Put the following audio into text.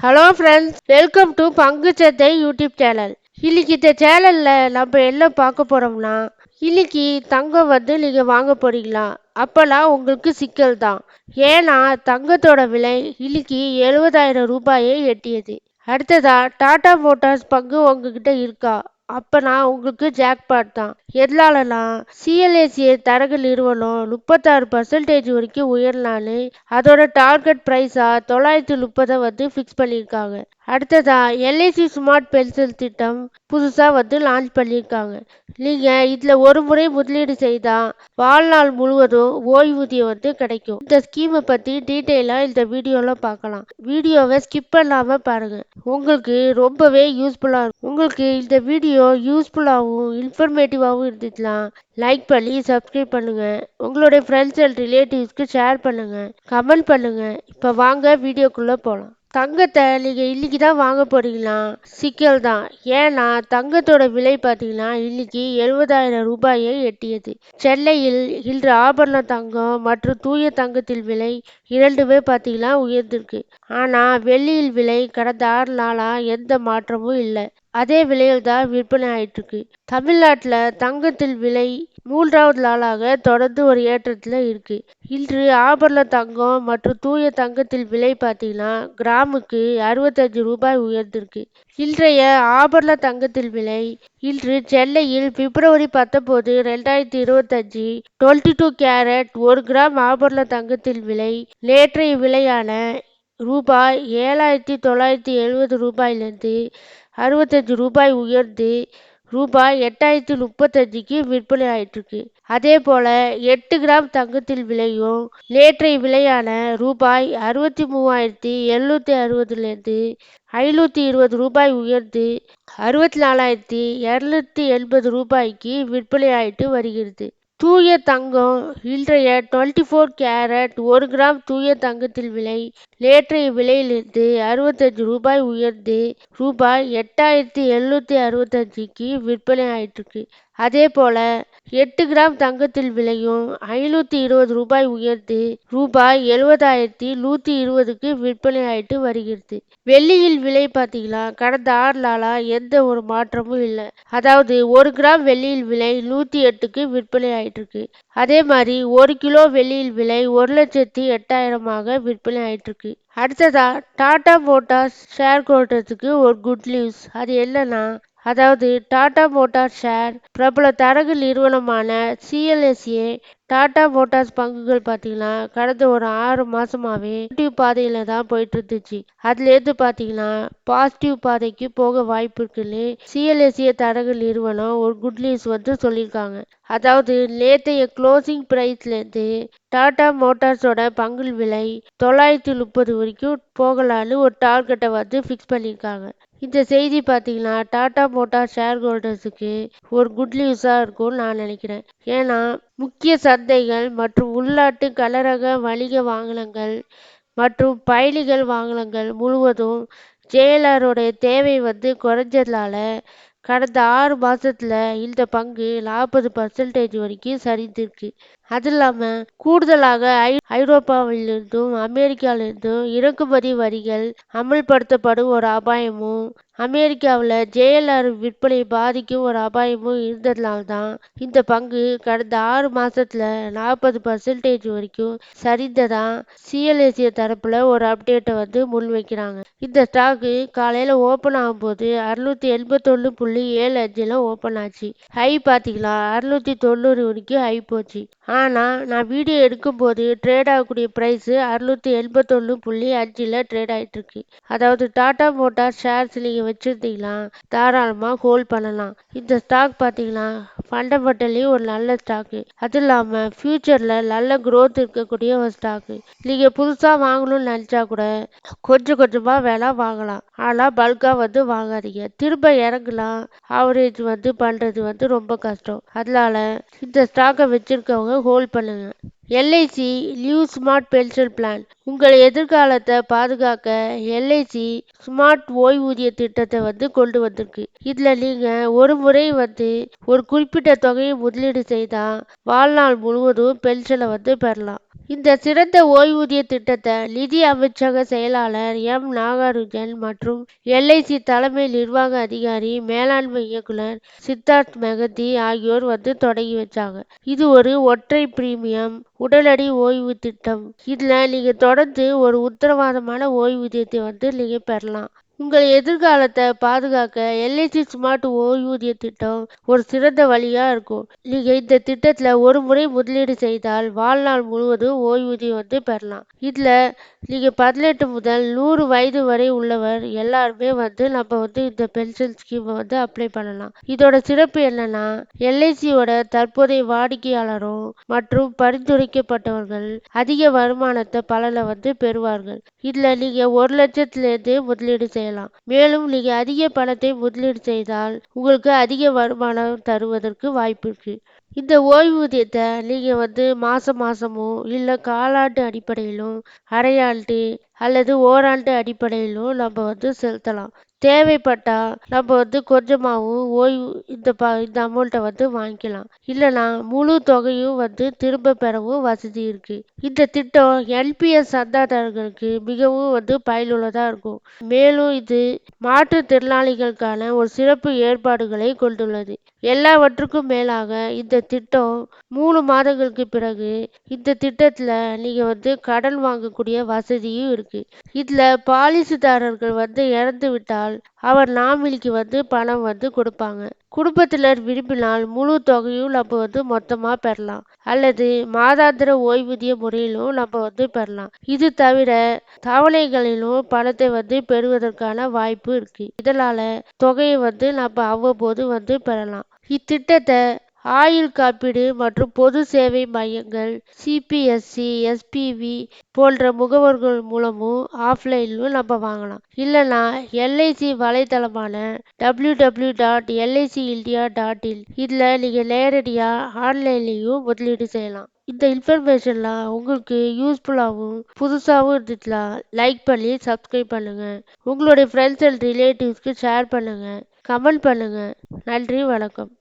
Hello friends, welcome to பங்குச்சந்தை YouTube channel. இன்னைக்கு இந்த சேனல்ல நம்ம என்ன பார்க்க போறோம்னா, இன்னைக்கு தங்கம் நீங்க வாங்க போறீங்களா? அப்பெல்லாம் உங்களுக்கு சிக்கல் தான். ஏன்னா தங்கத்தோட விலை இன்னைக்கு 70,000 ரூபாயை எட்டியது. அடுத்ததா டாடா மோட்டார்ஸ் பங்கு உங்ககிட்ட இருக்கா? அப்பனா உங்களுக்கு ஜாக்பாட் தான். எதனாலனா சிஎல்எஸ்ஏ தரகு நிறுவனம் 36% வரைக்கும் உயரலான்னு அதோட டார்கெட் பிரைஸா 930 ஃபிக்ஸ் பண்ணியிருக்காங்க. அடுத்ததா எல்ஐசி ஸ்மார்ட் பென்ஷன் திட்டம் புதுசா லான்ச் பண்ணியிருக்காங்க. நீங்க இதுல ஒரு முறை முதலீடு செய்தா வாழ்நாள் முழுவதும் ஓய்வூதியம் கிடைக்கும். இந்த ஸ்கீமை பத்தி டீட்டெயிலா இந்த வீடியோல பார்க்கலாம். வீடியோவை ஸ்கிப் பண்ணாம பாருங்க. உங்களுக்கு ரொம்பவே யூஸ்ஃபுல்லா இருக்கும். உங்களுக்கு இந்த வீடியோ யூஸ்ஃபுல்லாகவும் இன்ஃபர்மேட்டிவாகவும் இருந்துச்சுன்னா லைக் பண்ணி சப்ஸ்கிரைப் பண்ணுங்க. உங்களுடைய ஃப்ரெண்ட்ஸ் அண்ட் ரிலேட்டிவ்ஸ்க்கு ஷேர் பண்ணுங்க, கமெண்ட் பண்ணுங்க. இப்போ வாங்க வீடியோக்குள்ள போகலாம். தங்கத்தை நீங்க இன்னைக்கு தான் வாங்க போறீங்களா? சிக்கல் தான். ஏன்னா தங்கத்தோட விலை பார்த்தீங்கன்னா இன்னைக்கு 70,000 ரூபாயை எட்டியது. சென்னையில் இன்று ஆபரண தங்கம் மற்றும் தூய தங்கத்தில் விலை இரண்டுமே பார்த்தீங்கன்னா உயர்ந்திருக்கு. ஆனா வெள்ளியில் விலை கடந்த 6 நாளா எந்த மாற்றமும் இல்லை. அதே விலையில் தான் விற்பனை ஆயிட்டு இருக்கு. தமிழ்நாட்டில் தங்கத்தில் விலை 3வது நாளாக தொடர்ந்து ஒரு ஏற்றத்தில் இருக்கு. இன்று ஆபரண தங்கம் மற்றும் தூய தங்கத்தில் விலை பார்த்தீங்கன்னா கிராமுக்கு 65 ரூபாய் உயர்ந்திருக்கு. இன்றைய ஆபரண தங்கத்தில் விலை இன்று சென்னையில் பிப்ரவரி 19, 2025 22 கேரட் 1 கிராம் ஆபரண தங்கத்தில் விலை நேற்றைய விலையான ரூபாய் 7,970 ரூபாயிலிருந்து 65 ரூபாய் உயர்ந்து ரூபாய் 8,035க்கு விற்பனை ஆயிட்டு இருக்கு. அதே போல 8 கிராம் தங்கத்தில் விலையும் நேற்றைய விலையான ரூபாய் 63,760லிருந்து 520 ரூபாய் உயர்ந்து 64,280 ரூபாய்க்கு விற்பனை ஆயிட்டு வருகிறது. தூய தங்கம் இன்றைய 24 கேரட் 1 கிராம் தூய தங்கத்தில் விலை நேற்றைய விலையிலிருந்து 65 ரூபாய் உயர்ந்து ரூபாய் 8,765க்கு விற்பனை ஆயிட்டு இருக்கு. அதே போல 8 கிராம் தங்கத்தில் விலையும் 520 ரூபாய் உயர்ந்து ரூபாய் 70,120க்கு விற்பனை ஆயிட்டு வருகிறது. வெள்ளியில் விலை பார்த்தீங்கன்னா கடந்த 6 நாளா எந்த ஒரு மாற்றமும் இல்லை. அதாவது 1 கிராம் வெள்ளியில் விலை 108க்கு விற்பனை ஆயிட்டு இருக்கு. அதே மாதிரி 1 கிலோ வெள்ளியில் விலை 1,08,000 விற்பனை ஆயிட்டு இருக்கு. அடுத்ததா டாடா மோட்டார்ஸ் ஷேர் ஹோல்டர்ஸுக்கு ஒரு குட் நியூஸ். அது என்னன்னா, அதாவது டாடா மோட்டார்ஸ் ஷேர் பிரபல தரகு நிறுவனமான சிஎல்எஸ்ஏ டாடா மோட்டார்ஸ் பங்குகள் பார்த்தீங்கன்னா கடந்த ஒரு 6 மாசமாவே பாதையில தான் போயிட்டு இருந்துச்சு. அதுலேருந்து பார்த்தீங்கன்னா பாசிட்டிவ் பாதைக்கு போக வாய்ப்பு இருக்குன்னு சிஎல்எஸ்ஏ தரகு நிறுவனம் ஒரு குட் நியூஸ் சொல்லியிருக்காங்க. அதாவது நேற்றைய க்ளோசிங் பிரைஸ்லேருந்து டாடா மோட்டார்ஸோட பங்கு விலை 930 வரைக்கும் போகலான்னு ஒரு டார்கெட்டை ஃபிக்ஸ் பண்ணியிருக்காங்க. இந்த செய்தி பார்த்தீங்கன்னா டாடா மோட்டார் ஷேர் ஹோல்டர்ஸுக்கு ஒரு குட் நியூஸாக இருக்கும்னு நான் நினைக்கிறேன். ஏன்னா முக்கிய சந்தைகள் மற்றும் உள்நாட்டு கனரக வணிக வாகனங்கள் மற்றும் பயணிகள் வாகனங்கள் முழுவதும் ஜேஎல்ஆரோடைய தேவை குறைஞ்சதுனால கடந்த 6 மாசத்துல இந்த பங்கு 40% வரைக்கும் சரிந்திருக்கு. அது இல்லாம கூடுதலாக ஐரோப்பாவிலிருந்தும் அமெரிக்காவிலிருந்தும் இறக்குமதி வரிகள் அமல்படுத்தப்படும் ஒரு அபாயமும் அமெரிக்காவில் ஜேஎல்ஆர் விற்பனை பாதிக்கும் ஒரு அபாயமும் இருந்ததுனால தான் இந்த பங்கு கடந்த 6 மாசத்துல 40% வரைக்கும் சரிந்ததா சிஎல்எஸ்ஏ தரப்புல ஒரு அப்டேட்டை முன்வைக்கிறாங்க. இந்த ஸ்டாக்கு காலையில ஓபன் ஆகும்போது 681.75 ஓபன் ஆச்சு. ஹை பார்த்தீங்களா 690 வரைக்கும் ஹை போச்சு. ஆனா நான் வீடியோ எடுக்கும் போது ட்ரேட் ஆகக்கூடிய பிரைஸ் 681.5 ட்ரேட் ஆயிட்டு இருக்கு. அதாவது டாடா மோட்டார் ஷேர்ஸ் நீங்க வச்சிருந்தீங்களா தாராளமா ஹோல்ட் பண்ணலாம். இந்த ஸ்டாக் பார்த்தீங்கன்னா ஃபண்டமெண்டலி ஒரு நல்ல ஸ்டாக்கு. அது இல்லாம ஃபியூச்சர்ல நல்ல growth இருக்கக்கூடிய ஒரு ஸ்டாக்கு. நீங்க புதுசா வாங்கணும்னு நினைச்சா கூட கொஞ்சம் கொஞ்சமா வேணா வாங்கலாம். ஆனா பல்கா வாங்காதீங்க. திரும்ப இறங்கலாம் ஆவரேஜ் பண்றது ரொம்ப கஷ்டம். அதனால இந்த ஸ்டாக்கை வச்சிருக்கவங்க ஹோல்ட் பண்ணுங்க. LIC new smart pension plan. உங்கள் எதிர்காலத்தை பாதுகாக்க எல்ஐசி ஸ்மார்ட் ஓய்வூதிய திட்டத்தை கொண்டு வந்திருக்கு. இதுல நீங்க ஒரு முறை ஒரு குறிப்பிட்ட தொகையை முதலீடு செய்தா வாழ்நாள் முழுவதும் பென்ஷனை பெறலாம். இந்த சிறந்த ஓய்வூதிய திட்டத்தை நிதி அமைச்சக செயலாளர் எம் நாகார்ஜுன் மற்றும் எல்ஐசி தலைமை நிர்வாக அதிகாரி மேலாண்மை இயக்குனர் சித்தார்த் மெகதி ஆகியோர் தொடங்கி வச்சாங்க. இது ஒரு ஒற்றை பிரீமியம் உடனடி ஓய்வு திட்டம். இதுல நீங்க தொடர்ந்து ஒரு உத்தரவாதமான ஓய்வூதியத்தை நீங்க பெறலாம். உங்கள் எதிர்காலத்தை பாதுகாக்க எல்ஐசி ஸ்மார்ட் ஓய்வூதிய திட்டம் ஒரு சிறந்த வழியா இருக்கும். நீங்க இந்த திட்டத்துல ஒரு முறை முதலீடு செய்தால் வாழ்நாள் முழுவதும் ஓய்வூதியம் பெறலாம். இதுல நீங்க 18 முதல் 100 வயது வரை உள்ளவர் எல்லாருமே நம்ம இந்த பென்ஷன் ஸ்கீம் அப்ளை பண்ணலாம். இதோட சிறப்பு என்னன்னா, எல்ஐசியோட தற்போதைய வாடிக்கையாளரும் மற்றும் பரிந்துரைக்கப்பட்டவர்கள் அதிக வருமானத்தை பலனை பெறுவார்கள். இதுல நீங்க 1 லட்சத்திலிருந்து முதலீடு செய்யலாம். மேலும் நீங்க அதிக பணத்தை முதலீடு செய்தால் உங்களுக்கு அதிக வருமானம் தருவதற்கு வாய்ப்பு இருக்கு. இந்த ஓய்வூதியத்தை நீங்க மாசம் மாசமோ இல்ல காலாண்டு அடிப்படையிலும் அரையாண்டு அல்லது ஓராண்டு அடிப்படையிலும் நம்ம செலுத்தலாம். தேவைப்பட்டா நம்ம கொஞ்சமாவும் ஓய்வு இந்த அமௌண்ட்டை வாங்கிக்கலாம். இல்லைனா முழு தொகையும் திரும்ப பெறவும் வசதி இருக்கு. இந்த திட்டம் என்பிஎஸ் சந்தாதாரர்களுக்கு மிகவும் பயனுள்ளதா இருக்கும். மேலும் இது மாற்றுத்திறனாளிகளுக்கான ஒரு சிறப்பு ஏற்பாடுகளை கொண்டுள்ளது. எல்லாவற்றுக்கும் மேலாக இந்த திட்டம் 3 மாதங்களுக்கு பிறகு இந்த திட்டத்துல நீங்க கடன் வாங்கக்கூடிய வசதியும் இருக்கு. இதுல பாலிசிதாரர்கள் இறந்து விட்டால் அவர் நாமினிக்கு பணம் கொடுப்பாங்க. குடும்பத்தினர் விரும்பினால் முழு தொகையும் நம்ம மொத்தமா பெறலாம். அல்லது மாதாந்திர ஓய்வூதிய முறையிலும் நம்ம பெறலாம். இது தவிர தவணைகளிலும் பணத்தை பெறுவதற்கான வாய்ப்பு இருக்கு. இதனால தொகையை நம்ம அவ்வப்போது பெறலாம். இத்திட்டத்தை ஆயுள் காப்பீடு மற்றும் பொது சேவை மையங்கள், சிபிஎஸ்சி, எஸ்பிவி போன்ற முகவர்கள் மூலமும் ஆஃப்லைன்லும் நம்ம வாங்கலாம். இல்லைனா எல்ஐசி வலைத்தளமான www.liceindia.in இதில் நீங்கள் நேரடியாக ஆன்லைன்லேயும் முதலீடு செய்யலாம். இந்த இன்ஃபர்மேஷன்லாம் உங்களுக்கு யூஸ்ஃபுல்லாகவும் புதுசாகவும் இருந்துச்சுன்னா லைக் பண்ணி சப்ஸ்கிரைப் பண்ணுங்கள். உங்களுடைய ஃப்ரெண்ட்ஸ் அண்ட் ரிலேட்டிவ்ஸ்க்கு ஷேர் பண்ணுங்கள். கமெண்ட் பண்ணுங்கள். நன்றி, வணக்கம்.